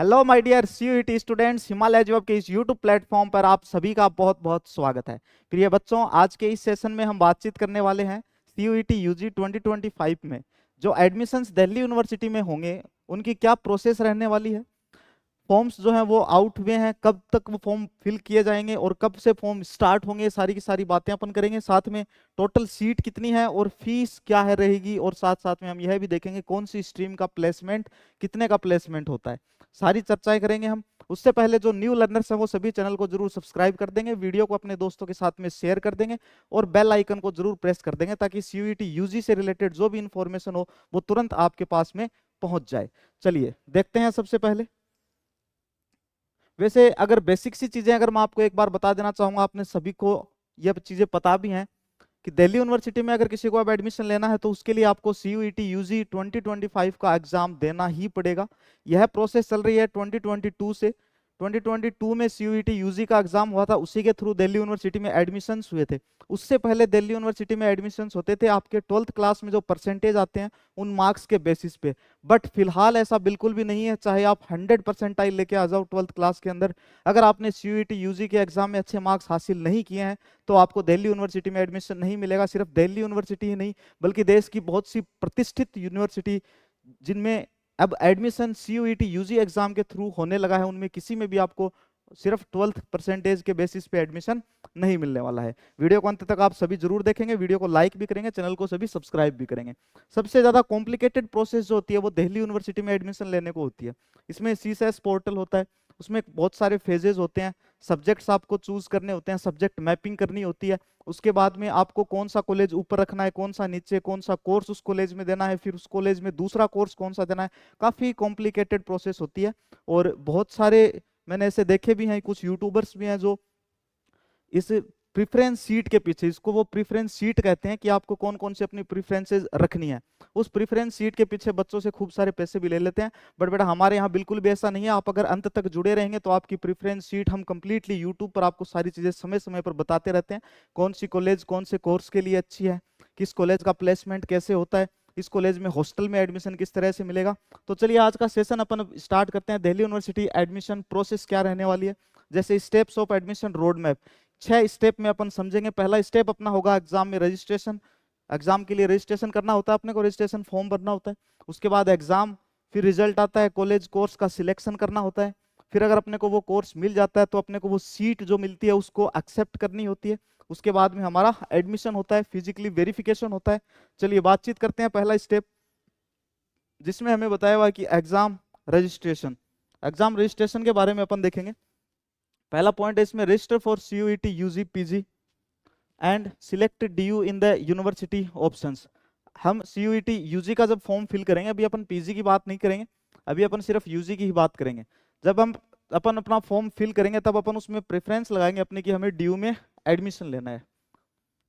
Hello my dear CUET students, Himalaya job के इस YouTube platform पर आप सभी का बहुत बहुत स्वागत है। प्रिय बच्चों, आज के इस सेशन में हम बातचीत करने वाले हैं सीयूईटी यूजी 2025 में जो एडमिशन्स दिल्ली यूनिवर्सिटी में होंगे उनकी क्या प्रोसेस रहने वाली है। फॉर्म्स जो हैं वो आउट हुए हैं, कब तक वो फॉर्म फिल किए जाएंगे और कब से फॉर्म स्टार्ट होंगे, सारी की सारी बातें अपन करेंगे। साथ में टोटल सीट कितनी है और फीस क्या है रहेगी, और साथ साथ में हम यह भी देखेंगे कौन सी स्ट्रीम का प्लेसमेंट, कितने का प्लेसमेंट होता है। सारी चर्चाएं करेंगे हम। उससे पहले जो न्यू लर्नर्स हैं वो सभी चैनल को जरूर सब्सक्राइब कर देंगे, वीडियो को अपने दोस्तों के साथ में शेयर कर देंगे और बेल आइकन को जरूर प्रेस कर देंगे ताकि सीयूईटी यूजी से रिलेटेड जो भी इंफॉर्मेशन हो वो तुरंत आपके पास में पहुंच जाए। चलिए देखते हैं। सबसे पहले वैसे अगर बेसिक सी चीजें अगर मैं आपको एक बार बता देना चाहूंगा, आपने सभी को यह चीजें पता भी हैं कि दिल्ली यूनिवर्सिटी में अगर किसी को अब एडमिशन लेना है तो उसके लिए आपको सीयूईटी यूजी 2025 का एग्जाम देना ही पड़ेगा। यह प्रोसेस चल रही है 2022 से। 2022 में सीयूईटी यूजी का एग्जाम हुआ था, उसी के थ्रू दिल्ली यूनिवर्सिटी में एडमिशन्स हुए थे। उससे पहले दिल्ली यूनिवर्सिटी में एडमिशन्स होते थे आपके 12th क्लास में जो परसेंटेज आते हैं उन मार्क्स के बेसिस पे। बट फिलहाल ऐसा बिल्कुल भी नहीं है, चाहे आप 100 परसेंटाइल लेके आ जाओ 12th क्लास के अंदर, अगर आपने सीयूईटी यूजी के एग्जाम में अच्छे मार्क्स हासिल नहीं किए हैं तो आपको दिल्ली यूनिवर्सिटी में एडमिशन नहीं मिलेगा। सिर्फ दिल्ली यूनिवर्सिटी ही नहीं बल्कि देश की बहुत सी प्रतिष्ठित यूनिवर्सिटी जिनमें अब एडमिशन सीयूईटी यूजी एग्जाम के थ्रू होने लगा है, उनमें किसी में भी आपको सिर्फ 12th परसेंटेज के बेसिस पे एडमिशन नहीं मिलने वाला है। वीडियो को अंत तक आप सभी जरूर देखेंगे, वीडियो को लाइक भी करेंगे, चैनल को सभी सब्सक्राइब भी करेंगे। सबसे ज्यादा कॉम्प्लिकेटेड प्रोसेस जो होती है वो दिल्ली यूनिवर्सिटी में एडमिशन लेने को होती है। इसमें सीसेस पोर्टल होता है, उसमें बहुत सारे फेजेस होते हैं, सब्जेक्ट्स आपको चूज करने होते हैं, सब्जेक्ट मैपिंग करनी होती है। उसके बाद में आपको कौन सा कॉलेज ऊपर रखना है, कौन सा नीचे, कौन सा कोर्स उस कॉलेज में देना है, फिर उस कॉलेज में दूसरा कोर्स कौन सा देना है। काफी कॉम्प्लिकेटेड प्रोसेस होती है और बहुत सारे मैंने ऐसे देखे भी हैं, कुछ यूट्यूबर्स भी हैं जो इस प्रेफरेंस सीट के पीछे, इसको वो प्रेफरेंस सीट कहते हैं कि आपको कौन कौन सी अपनी प्रेफरेंसेस रखनी है, उस प्रेफरेंस सीट के पीछे बच्चों से खूब सारे पैसे भी ले लेते हैं। बट बेटा हमारे यहाँ बिल्कुल भी ऐसा नहीं है। आप अगर अंत तक जुड़े रहेंगे तो आपकी प्रेफरेंस सीट हम कंप्लीटली यूट्यूब पर आपको सारी चीजें समय समय पर बताते रहते हैं। कौन सी कॉलेज कौन से कोर्स के लिए अच्छी है, किस कॉलेज का प्लेसमेंट कैसे होता है, इस कॉलेज में हॉस्टल में एडमिशन किस तरह से मिलेगा। तो चलिए आज का सेशन अपन स्टार्ट करते हैं। दिल्ली यूनिवर्सिटी एडमिशन प्रोसेस क्या रहने वाली है, जैसे steps of admission road map 6 step में अपन समझेंगे। पहला स्टेप अपना होगा एग्जाम में रजिस्ट्रेशन। एग्जाम के लिए रजिस्ट्रेशन करना होता है अपने को, रजिस्ट्रेशन फॉर्म भरना होता है। उसके बाद एग्जाम, फिर रिजल्ट आता है, कॉलेज कोर्स का सिलेक्शन करना होता है। फिर अगर अपने को वो कोर्स मिल जाता है तो अपने को वो सीट जो मिलती है उसको एक्सेप्ट करनी होती है। उसके बाद में हमारा एडमिशन होता है, फिजिकली वेरिफिकेशन होता है। चलिए बातचीत करते हैं पहला स्टेप जिसमें हमें बताया हुआ है कि एग्जाम रजिस्ट्रेशन। एग्जाम रजिस्ट्रेशन के बारे में अपन देखेंगे। पहला पॉइंट है इसमें, register for CUET UG PG and select DU in the university options. हम सीयूईटी यूजी का जब फॉर्म फिल करेंगे, अभी अपन पीजी की बात नहीं करेंगे, अभी अपन सिर्फ यूजी की ही बात करेंगे। जब हम अपन अपना फॉर्म फिल करेंगे तब अपन उसमें प्रेफरेंस लगाएंगे अपने कि हमें डीयू में एडमिशन लेना है।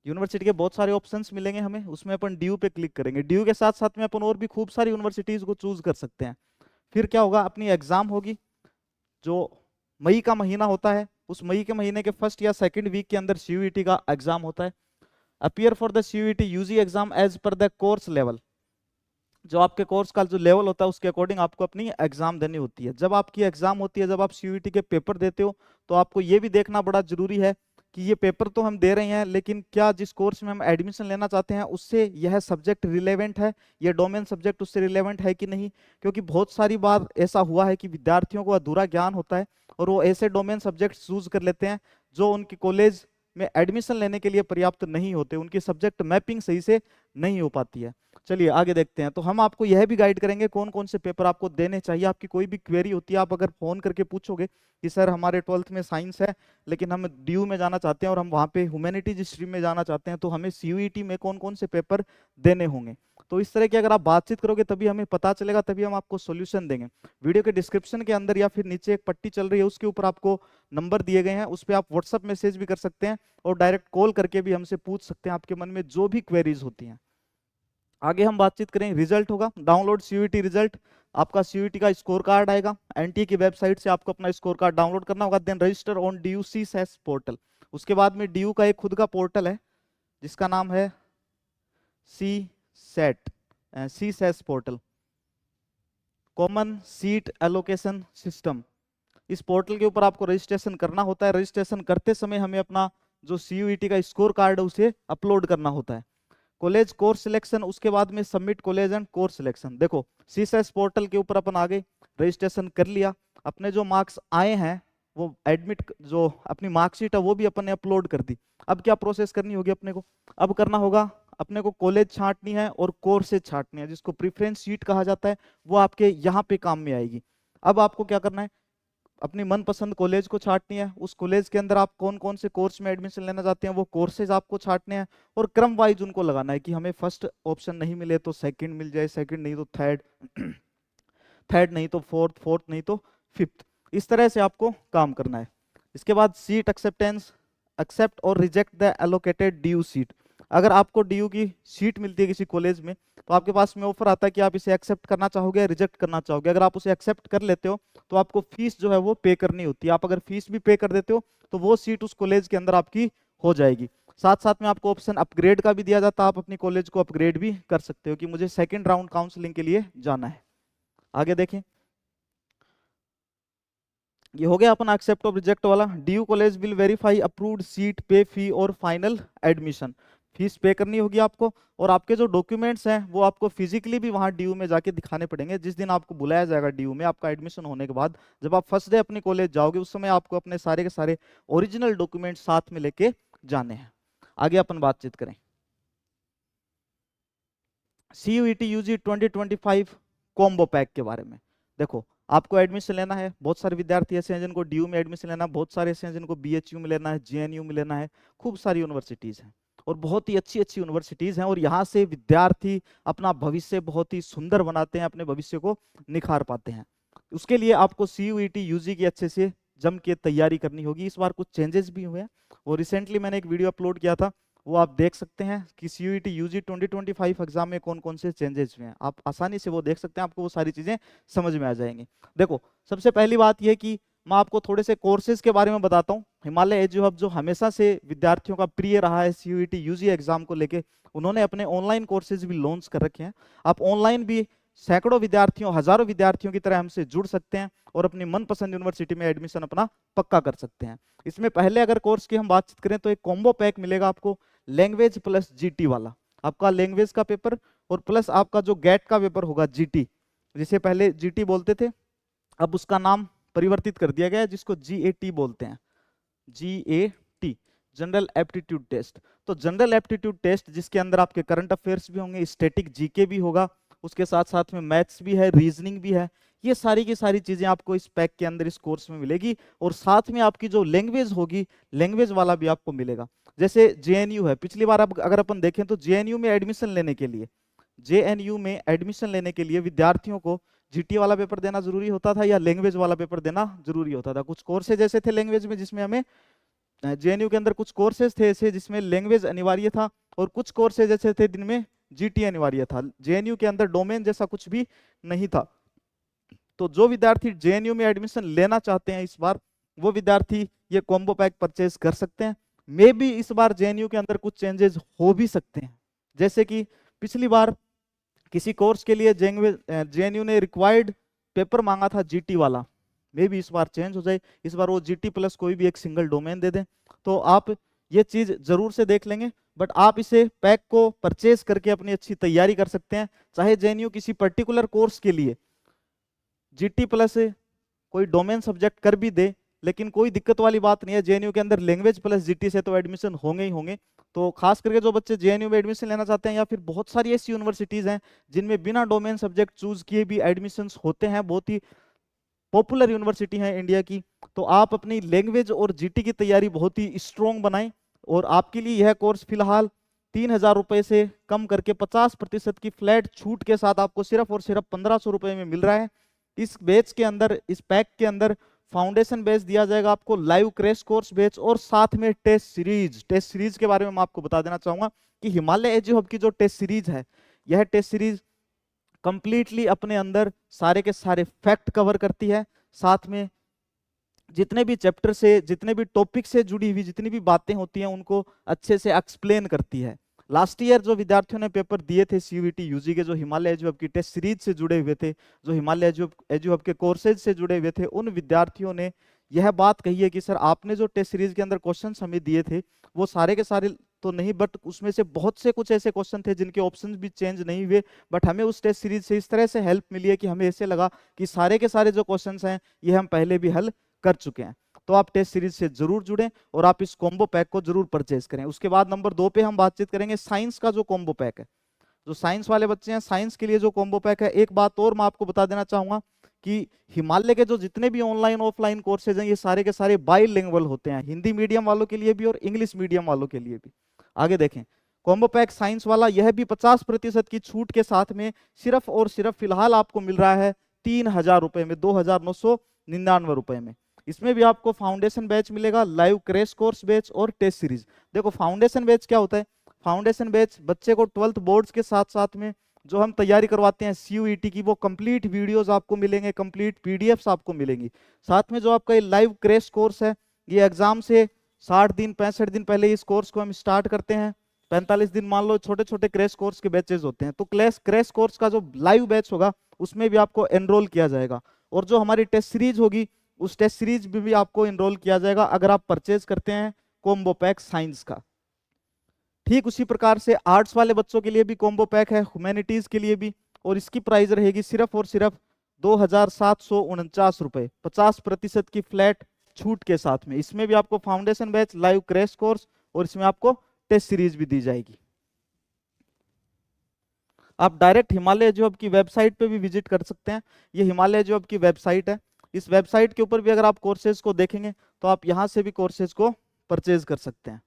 यूनिवर्सिटी के बहुत सारे ऑप्शंस मिलेंगे हमें, उसमें अपन डीयू पे क्लिक करेंगे। डीयू के साथ साथ में अपन और भी खूब सारी यूनिवर्सिटीज को चूज कर सकते हैं। फिर क्या होगा, अपनी एग्जाम होगी जो मई का महीना होता है, उस मई के महीने के फर्स्ट या सेकंड वीक के अंदर सीयूईटी का एग्जाम होता है। Appear for the CUET UG exam as per the course level. जो आपके कोर्स का जो लेवल होता है उसके अकॉर्डिंग आपको अपनी एग्जाम देनी होती है। जब आपकी एग्जाम होती है, जब आप सीयूईटी के पेपर देते हो, तो आपको ये भी देखना बड़ा जरूरी है कि ये पेपर तो हम दे रहे हैं लेकिन क्या जिस कोर्स में हम एडमिशन लेना चाहते हैं उससे यह सब्जेक्ट रिलेवेंट है, ये डोमेन सब्जेक्ट उससे रिलेवेंट है कि नहीं। क्योंकि बहुत सारी बार ऐसा हुआ है कि विद्यार्थियों को अधूरा ज्ञान होता है और वो ऐसे डोमेन सब्जेक्ट चूज कर लेते हैं जो उनके कॉलेज में एडमिशन लेने के लिए पर्याप्त नहीं होते, उनकी सब्जेक्ट मैपिंग सही से नहीं हो पाती है। चलिए आगे देखते हैं। तो हम आपको यह भी गाइड करेंगे कौन कौन से पेपर आपको देने चाहिए। आपकी कोई भी क्वेरी होती है, आप अगर फोन करके पूछोगे कि सर हमारे 12th में साइंस है लेकिन हम डीयू में जाना चाहते हैं और हम वहाँ पे ह्यूमैनिटीज स्ट्रीम में जाना चाहते हैं, तो हमें सीयूईटी में कौन कौन से पेपर देने होंगे। तो इस तरह की अगर आप बातचीत करोगे तभी हमें पता चलेगा, तभी हम आपको सोल्यूशन देंगे। वीडियो के डिस्क्रिप्शन के अंदर या फिर नीचे एक पट्टी चल रही है उसके ऊपर आपको नंबर दिए गए हैं, उस पर आप व्हाट्सअप मैसेज भी कर सकते हैं और डायरेक्ट कॉल करके भी हमसे पूछ सकते हैं आपके मन में जो भी क्वेरीज होती हैं। आगे हम बातचीत करें, रिजल्ट होगा, डाउनलोड सीयूईटी रिजल्ट। आपका सीयूईटी का स्कोर कार्ड आएगा, एनटीए की वेबसाइट से आपको अपना स्कोर कार्ड डाउनलोड करना होगा। Then register on DU C SAS portal. उसके बाद में डीयू का एक खुद का पोर्टल है जिसका नाम है C set, C SAS portal. Common seat allocation system. इस पोर्टल के ऊपर आपको रजिस्ट्रेशन करना होता है। रजिस्ट्रेशन करते समय हमें अपना जो CUET का स्कोर कार्ड है उसे अपलोड करना होता है। कॉलेज कोर्स सिलेक्शन, उसके बाद में submit college and course selection. देखो सीसेस पोर्टल के ऊपर अपन आ गए, रजिस्ट्रेशन कर लिया, अपने जो मार्क्स आए हैं वो एडमिट जो अपनी मार्कशीट है वो भी अपन ने अपलोड कर दी। अब क्या प्रोसेस करनी होगी अपने को? अब करना होगा अपने को कॉलेज छांटनी है और कोर्सेज छांटनी है, जिसको प्रेफरेंस सीट कहा जाता है, वो आपके यहाँ पे काम में आएगी। अब आपको क्या करना है, अपनी मनपसंद कॉलेज को छांटनी है। उस कॉलेज के अंदर आप कौन कौन से कोर्स में एडमिशन लेना चाहते हैं वो कोर्सेज आपको छांटने हैं, और क्रम वाइज उनको लगाना है कि हमें फर्स्ट ऑप्शन नहीं मिले तो सेकंड मिल जाए, सेकंड नहीं तो थर्ड, थर्ड नहीं तो फोर्थ, फोर्थ नहीं तो फिफ्थ। इस तरह से आपको काम करना है। इसके बाद सीट एक्सेप्टेंस, एक्सेप्ट और reject the allocated due seat. अगर आपको ड्यू की सीट मिलती है किसी कॉलेज में तो आपके पास में ऑफर आता है कि आप इसे एक्सेप्ट करना चाहोगे, रिजेक्ट करना चाहोगे। अगर आप उसे एक्सेप्ट कर लेते हो तो आपको फीस जो है वो पे करनी होती है। आप अगर फीस भी पे कर देते हो तो वो सीट उस कॉलेज के अंदर आपकी हो जाएगी। साथ साथ में आपको ऑप्शन अपग्रेड का भी दिया जाता है, आप अपनी कॉलेज को अपग्रेड भी कर सकते हो कि मुझे सेकंड राउंड काउंसलिंग के लिए जाना है। आगे देखें, ये हो गया अपना एक्सेप्ट और रिजेक्ट वाला। Due college will verify approved seat, पे फी और फाइनल एडमिशन। फीस पे करनी होगी आपको, और आपके जो डॉक्यूमेंट्स हैं वो आपको फिजिकली भी वहां ड्यू में जाके दिखाने पड़ेंगे। जिस दिन आपको बुलाया जाएगा ड्यू में आपका एडमिशन होने के बाद, जब आप फर्स्ट डे अपनी कॉलेज जाओगे उस समय आपको अपने सारे के सारे ओरिजिनल डॉक्यूमेंट साथ में लेके जाने हैं। आगे अपन बातचीत करें CUET UG 2025 कॉम्बो पैक के बारे में। देखो आपको एडमिशन लेना है, बहुत सारे विद्यार्थी ऐसे हैं जिनको ड्यू में एडमिशन लेना है, बहुत सारे ऐसे हैं जिनको BHU में लेना है, JNU में लेना है, खूब सारी यूनिवर्सिटीज हैं और बहुत ही अच्छी अच्छी यूनिवर्सिटीज हैं, और यहाँ से विद्यार्थी अपना भविष्य बहुत ही सुंदर बनाते हैं, अपने भविष्य को निखार पाते हैं। उसके लिए आपको CUET UG की अच्छे से जम के तैयारी करनी होगी। इस बार कुछ चेंजेस भी हुए हैं, और रिसेंटली मैंने एक वीडियो अपलोड किया था, वो आप देख सकते हैं कि CUET UG 2025 एग्जाम में कौन कौन से चेंजेस हुए हैं। आप आसानी से वो देख सकते हैं, आपको वो सारी चीजें समझ में आ जाएंगी। देखो सबसे पहली बात यह कि मैं आपको थोड़े से कोर्सेज के बारे में बताता हूँ। हिमालय एजू हब जो हमेशा से विद्यार्थियों का प्रिय रहा है CUET UG एग्जाम को लेके, उन्होंने अपने ऑनलाइन कोर्सेज भी लॉन्च कर रखे हैं। आप ऑनलाइन भी सैकड़ों विद्यार्थियों, हजारों विद्यार्थियों की तरह हमसे जुड़ सकते हैं और अपनी मनपसंद यूनिवर्सिटी में एडमिशन अपना पक्का कर सकते हैं। इसमें पहले अगर कोर्स की हम बातचीत करें तो एक कॉम्बो पैक मिलेगा आपको, लैंग्वेज प्लस GT वाला। आपका लैंग्वेज का पेपर और प्लस आपका जो गेट का पेपर होगा GT, जिसे पहले GT बोलते थे, अब उसका नाम परिवर्तित कर दिया गया है जिसको GAT बोलते हैं। GAT general aptitude test. तो जनरल एप्टीट्यूड टेस्ट जिसके अंदर आपके करंट अफेयर्स भी होंगे, स्टैटिक GK भी होगा, उसके साथ साथ में मैथ्स भी है, रीजनिंग भी है। ये सारी की सारी चीजें आपको इस पैक के अंदर, इस कोर्स में मिलेगी, और साथ में आपकी जो लैंग्वेज होगी, लैंग्वेज वाला भी आपको मिलेगा। जैसे JNU है, पिछली बार अगर अपन देखें तो JNU में एडमिशन लेने के लिए, JNU में एडमिशन लेने के लिए विद्यार्थियों को GT वाला पेपर देना जरूरी होता था या लैंग्वेज वाला पेपर देना जरूरी होता था। कुछ कोर्सेज ऐसे थे लैंग्वेज में जिसमें हमें, JNU के अंदर कुछ कोर्सेज थे ऐसे जिसमें लैंग्वेज अनिवार्य था, और कुछ कोर्सेज ऐसे थे जिनमें GT अनिवार्य था। JNU के अंदर डोमेन जैसा कुछ भी नहीं था। तो जो विद्यार्थी JNU में एडमिशन लेना चाहते हैं इस बार, वो विद्यार्थी ये कॉम्बो पैक परचेज कर सकते हैं। मे बी इस बार JNU के अंदर कुछ चेंजेस हो भी सकते हैं, जैसे कि पिछली बार किसी कोर्स के लिए JNU ने रिक्वायर्ड पेपर मांगा था GT वाला, मे भी इस बार चेंज हो जाए, इस बार वो GT प्लस कोई भी एक सिंगल डोमेन दे दें। तो आप ये चीज जरूर से देख लेंगे, बट आप इसे पैक को परचेज करके अपनी अच्छी तैयारी कर सकते हैं। चाहे JNU किसी पर्टिकुलर कोर्स के लिए GT प्लस कोई डोमेन सब्जेक्ट कर भी दे, लेकिन कोई दिक्कत वाली बात नहीं है। JNU के अंदर लैंग्वेज प्लस GT से तो एडमिशन होंगे ही होंगे। तो खास करके जो बच्चे JNU में एडमिशन लेना चाहते हैं, या फिर बहुत सारी ऐसी यूनिवर्सिटीज हैं जिनमें बिना डोमेन सब्जेक्ट चूज किए भी एडमिशन होते हैं, बहुत ही पॉपुलर यूनिवर्सिटी है इंडिया की, तो आप अपनी लैंग्वेज और GT की तैयारी बहुत ही स्ट्रॉन्ग बनाएं। और आपके लिए यह कोर्स फिलहाल 3,000 रुपए से कम करके 50% की फ्लैट छूट के साथ आपको सिर्फ और सिर्फ 1,500 रुपए में मिल रहा है। इस बैच के अंदर, इस पैक के अंदर फाउंडेशन बैच दिया जाएगा आपको, लाइव क्रैश कोर्स बैच, और साथ में टेस्ट सीरीज। टेस्ट सीरीज के बारे में मैं आपको बता देना चाहूंगा कि हिमालय एजू हब की जो टेस्ट सीरीज है, यह टेस्ट सीरीज कंप्लीटली अपने अंदर सारे के सारे फैक्ट कवर करती है, साथ में जितने भी चैप्टर से, जितने भी टॉपिक से जुड़ी हुई जितनी भी बातें होती हैं उनको अच्छे से एक्सप्लेन करती है। लास्ट ईयर जो विद्यार्थियों ने पेपर दिए थे सीयूईटी यूजी के, जो हिमालय एजुहब की टेस्ट सीरीज से जुड़े हुए थे, जो हिमालय एजुहब के कोर्सेज से जुड़े हुए थे, उन विद्यार्थियों ने यह बात कही है कि सर आपने जो टेस्ट सीरीज के अंदर क्वेश्चन हमें दिए थे वो सारे के सारे तो नहीं, बट उसमें से बहुत से कुछ ऐसे क्वेश्चन थे जिनके ऑप्शंस भी चेंज नहीं हुए, बट हमें उस टेस्ट सीरीज से इस तरह से हेल्प मिली है कि हमें ऐसे लगा कि सारे के सारे जो क्वेश्चंस हैं ये हम पहले भी हल कर चुके हैं। तो आप टेस्ट सीरीज से जरूर जुड़ें और आप इस कॉम्बो पैक को जरूर परचेज करें। उसके बाद नंबर 2 पे हम बातचीत करेंगे साइंस का जो कॉम्बो पैक है। जो साइंस वाले बच्चे हैं, साइंस के लिए जो कॉम्बो पैक है, एक बात और मैं आपको बता देना चाहूंगा कि हिमालय के जो जितने भी ऑनलाइन ऑफलाइन कोर्सेज हैं ये सारे के सारे बाइलिंगुअल होते हैं, हिंदी मीडियम वालों के लिए भी और इंग्लिश मीडियम वालों के लिए भी। आगे देखें, कॉम्बो पैक साइंस वाला यह भी 50% की छूट के साथ में सिर्फ और सिर्फ फिलहाल आपको मिल रहा है 3000 रुपए में, 2999 रुपए में। इसमें भी आपको फाउंडेशन बैच मिलेगा, लाइव क्रैश कोर्स बैच और टेस्ट सीरीज। देखो फाउंडेशन बैच क्या होता है, फाउंडेशन बैच बच्चे को 12th बोर्ड्स के साथ साथ में जो हम तैयारी करवाते हैं सीयूईटी की, वो कंप्लीट वीडियोस आपको मिलेंगे, कंप्लीट पीडीएफ्स आपको मिलेंगी। साथ में जो आपका ये लाइव क्रैश कोर्स है, ये एग्जाम से 60 दिन 65 दिन पहले इस कोर्स को हम स्टार्ट करते हैं, 45 दिन मान लो छोटे छोटे क्रैश कोर्स के बैचेज होते हैं। तो क्रैश कोर्स का जो लाइव बैच होगा उसमें भी आपको एनरोल किया जाएगा, और जो हमारी टेस्ट सीरीज होगी उस टेस्ट सीरीज में भी आपको एनरोल किया जाएगा अगर आप परचेज करते हैं कॉम्बो पैक साइंस का। ठीक उसी प्रकार से आर्ट्स वाले बच्चों के लिए भी कॉम्बो पैक है, ह्यूमैनिटीज के लिए भी, और इसकी प्राइस रहेगी सिर्फ और सिर्फ 2749 रुपए, 50% की फ्लैट छूट के साथ में। इसमें भी आपको foundation batch, live crash course और इसमें आपको टेस्ट सीरीज भी दी जाएगी। आप डायरेक्ट हिमालय एजुहब की वेबसाइट पे भी विजिट कर सकते हैं। ये हिमालय एजुहब की वेबसाइट है, इस वेबसाइट के ऊपर भी अगर आप कोर्सेज को देखेंगे तो आप यहां से भी कोर्सेज को परचेज कर सकते हैं।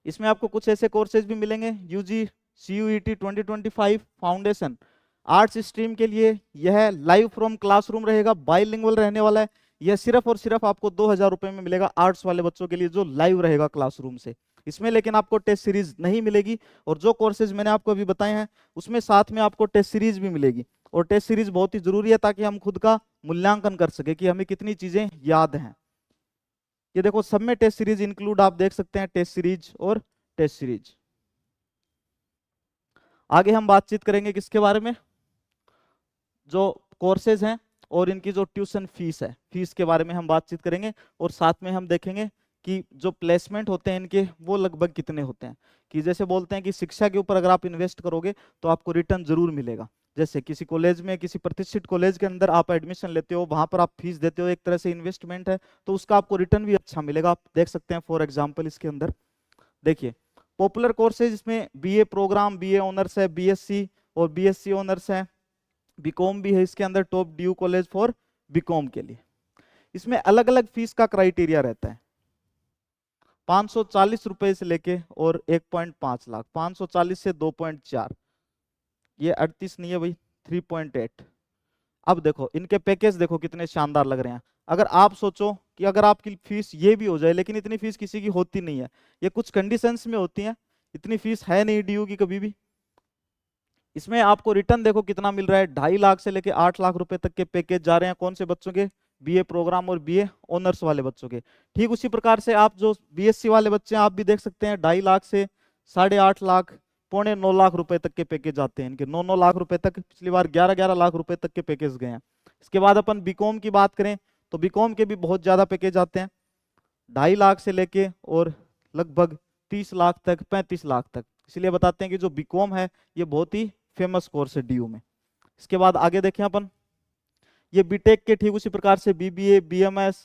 इसमें आपको कुछ ऐसे कोर्सेज भी मिलेंगे, UG CUET 2025 foundation arts stream के लिए यह लाइव फ्रॉम क्लासरूम रहेगा, बाइलिंगुअल रहने वाला है। यह सिर्फ और सिर्फ आपको 2000 रुपए में मिलेगा आर्ट्स वाले बच्चों के लिए जो लाइव रहेगा क्लासरूम से। इसमें लेकिन आपको टेस्ट सीरीज नहीं मिलेगी, और जो कोर्सेज मैंने आपको अभी बताए हैं उसमें साथ में आपको टेस्ट सीरीज भी मिलेगी, और टेस्ट सीरीज बहुत ही जरूरी है ताकि हम खुद का मूल्यांकन कर सके कि हमें कितनी चीजें याद हैं। ये देखो सब में टेस्ट सीरीज इंक्लूड आप देख सकते हैं, टेस्ट सीरीज और टेस्ट सीरीज। आगे हम बातचीत करेंगे किसके बारे में, जो कोर्सेज हैं और इनकी जो ट्यूशन फीस है, फीस के बारे में हम बातचीत करेंगे, और साथ में हम देखेंगे कि जो प्लेसमेंट होते हैं इनके वो लगभग कितने होते हैं। कि जैसे बोलते हैं कि शिक्षा के ऊपर अगर आप इन्वेस्ट करोगे तो आपको रिटर्न जरूर मिलेगा। जैसे किसी कॉलेज में, किसी प्रतिष्ठित कॉलेज के अंदर आप एडमिशन लेते हो, वहां पर आप फीस देते हो, एक तरह से इन्वेस्टमेंट है, तो उसका आपको रिटर्न भी अच्छा मिलेगा। आप देख सकते हैं फॉर एग्जाम्पल इसके अंदर देखिए पॉपुलर कोर्सेज, इसमें बीए प्रोग्राम, बीए ऑनर्स है, बीएससी और बीएससी ऑनर्स है, बीकॉम भी है इसके अंदर, top DU college for BCom के लिए। इसमें अलग अलग फीस का क्राइटेरिया रहता है, 540 रुपए से लेके और 1.5 लाख, 540 से 2.4, ये 38 नहीं है भाई, 3.8। अब देखो इनके पैकेज देखो कितने शानदार लग रहे हैं। अगर आप सोचो कि अगर आपकी फीस ये भी हो जाए, लेकिन इतनी फीस किसी की होती नहीं है, ये कुछ कंडीशंस में होती है, इतनी फीस है नहीं ड्यू की कभी भी। इसमें आपको रिटर्न देखो कितना मिल रहा है, 2.5 लाख से लेके 8 लाख रुपए तक के पैकेज जा रहे हैं। कौन से बच्चों के, बीए प्रोग्राम और बीए ऑनर्स वाले बच्चों के। ठीक उसी प्रकार से आप जो बीएससी वाले बच्चे हैं आप भी देख सकते हैं, 2.5 लाख से 8.5 लाख, 8.25 लाख रुपए तक के पैकेज आते हैं इनके, 9 लाख रुपए तक, पिछली बार 11 लाख रुपए तक के पैकेज गए हैं। इसके बाद अपन बीकॉम की बात करें तो बीकॉम के भी बहुत ज्यादा पैकेज आते हैं, 2.5 लाख से लेके और लगभग 30 लाख तक, 35 लाख तक। इसलिए बताते हैं कि जो बीकॉम है ये बहुत ही फेमस कोर्स है डीयू में। इसके बाद आगे देखें अपन, ये बीटेक के ठीक उसी प्रकार से बीबीए, बीएमएस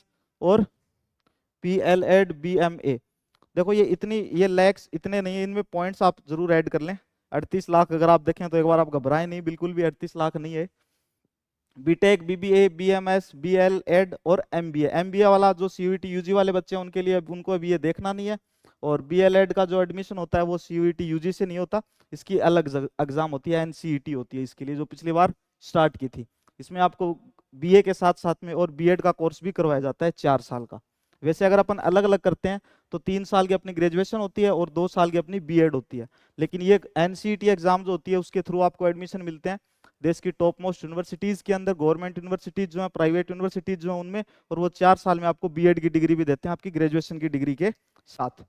और पीएलएड, बीएमए। देखो ये इतनी, ये लैक्स इतने नहीं है, इनमें पॉइंट्स आप जरूर ऐड कर लें। 38 लाख अगर आप देखें तो एक बार आप घबराएं नहीं, बिल्कुल भी 38 लाख नहीं है। बीटेक, बीबीए, बीएमएस, बीएलएड और एमबीए। एमबीए वाला जो सीयूईटी यूजी वाले बच्चे हैं उनके लिए, उनको अभी ये देखना नहीं है। और बीएलएड का जो एडमिशन होता है वो सीयूईटी यूजी से नहीं होता, इसकी अलग एग्जाम होती है, एनसीईटी होती है इसके लिए, जो पिछली बार स्टार्ट की थी। इसमें आपको बीए के साथ साथ में और बीएड का कोर्स भी करवाया जाता है 4 साल का। वैसे अगर अपन अलग अलग करते हैं तो 3 साल की अपनी ग्रेजुएशन होती है और 2 साल की अपनी बीएड होती है, लेकिन ये एनसीईटी एग्जाम जो होती है उसके थ्रू आपको एडमिशन मिलते हैं देश की टॉप मोस्ट यूनिवर्सिटीज के अंदर, गवर्नमेंट यूनिवर्सिटीज जो है, प्राइवेट यूनिवर्सिटीज जो है उनमें, और वो 4 साल में आपको बीएड की डिग्री भी देते हैं आपकी ग्रेजुएशन की डिग्री के साथ।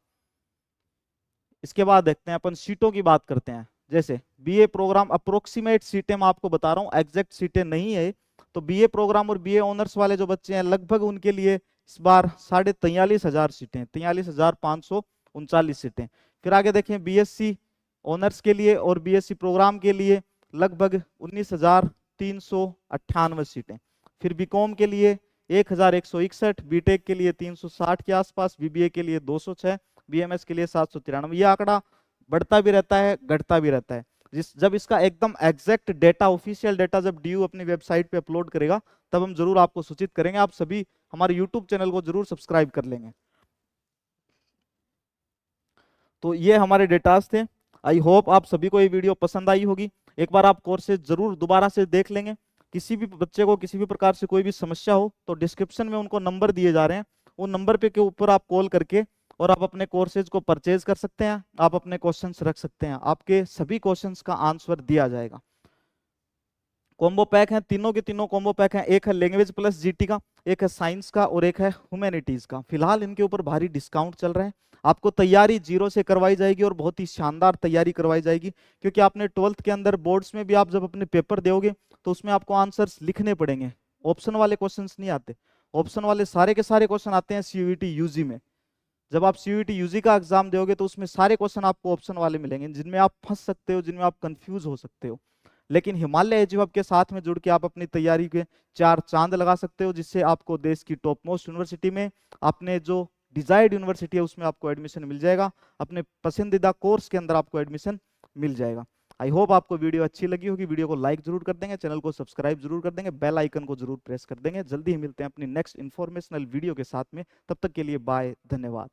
इसके बाद देखते हैं अपन सीटों की बात करते हैं। जैसे बीए प्रोग्राम अप्रोक्सीमेट सीटें मैं आपको बता रहा हूँ, एग्जैक्ट सीटें नहीं है। तो बीए प्रोग्राम और बीए ऑनर्स वाले जो बच्चे हैं लगभग उनके लिए इस बार 43,500 सीटें, 43,539 सीटें। फिर आगे देखें बीएससी ऑनर्स के लिए और बीएससी प्रोग्राम के लिए लगभग 19,398 सीटें। फिर बीकॉम के लिए 1,161, बीटेक के लिए 360 के आसपास, बीबीए के लिए 206, बीएमएस के लिए 793। ये आंकड़ा बढ़ता भी रहता है, घटता भी रहता है। जब इसका एकदम एग्जैक्ट डेटा, ऑफिशियल डेटा जब डीयू अपनी वेबसाइट पे अपलोड करेगा तब हम जरूर आपको सूचित करेंगे। आप सभी हमारे यूट्यूब चैनल को जरूर सब्सक्राइब कर लेंगे। तो ये हमारे डेटास थे। आई होप आप सभी को ये वीडियो पसंद आई होगी। एक बार आप कोर्सेज जरूर दोबारा से देख लेंगे। किसी भी बच्चे को किसी भी प्रकार से कोई भी समस्या हो तो डिस्क्रिप्शन में उनको नंबर दिए जा रहे हैं, उन नंबर पे के ऊपर आप कॉल करके और आप अपने कोर्सेज को परचेज कर सकते हैं। आप अपने क्वेश्चंस रख सकते हैं, आपके सभी क्वेश्चंस का आंसर दिया जाएगा। कॉम्बो पैक है, तीनों के तीनों कॉम्बो पैक हैं। एक है लैंग्वेज प्लस जीटी का, एक है साइंस का और एक है ह्यूमैनिटीज का। फिलहाल इनके ऊपर भारी डिस्काउंट चल रहा है। आपको तैयारी जीरो से करवाई जाएगी और बहुत ही शानदार तैयारी करवाई जाएगी, क्योंकि आपने 12th के अंदर बोर्ड्स में भी आप जब अपने पेपर दोगे तो उसमें आपको आंसर्स लिखने पड़ेंगे। ऑप्शन वाले क्वेश्चंस नहीं आते, ऑप्शन वाले सारे के सारे क्वेश्चन आते हैं सीयूईटी यूजी में। जब आप सीयूईटी यूजी का एग्जाम दोगे तो उसमें सारे क्वेश्चन आपको ऑप्शन वाले मिलेंगे, जिनमें आप फंस सकते हो, जिनमें आप कंफ्यूज हो सकते हो। लेकिन हिमालय एजुहब के साथ में जुड़ के आप अपनी तैयारी के चार चांद लगा सकते हो, जिससे आपको देश की टॉप मोस्ट यूनिवर्सिटी में, अपने जो डिजायर्ड यूनिवर्सिटी है उसमें आपको एडमिशन मिल जाएगा, अपने पसंदीदा कोर्स के अंदर आपको एडमिशन मिल जाएगा। आई होप आपको वीडियो अच्छी लगी होगी। वीडियो को लाइक जरूर कर देंगे, चैनल को सब्सक्राइब जरूर कर देंगे, बेल आइकन को जरूर प्रेस कर देंगे। जल्दी ही मिलते हैं अपनी नेक्स्ट इंफॉर्मेशनल वीडियो के साथ में, तब तक के लिए बाय, धन्यवाद।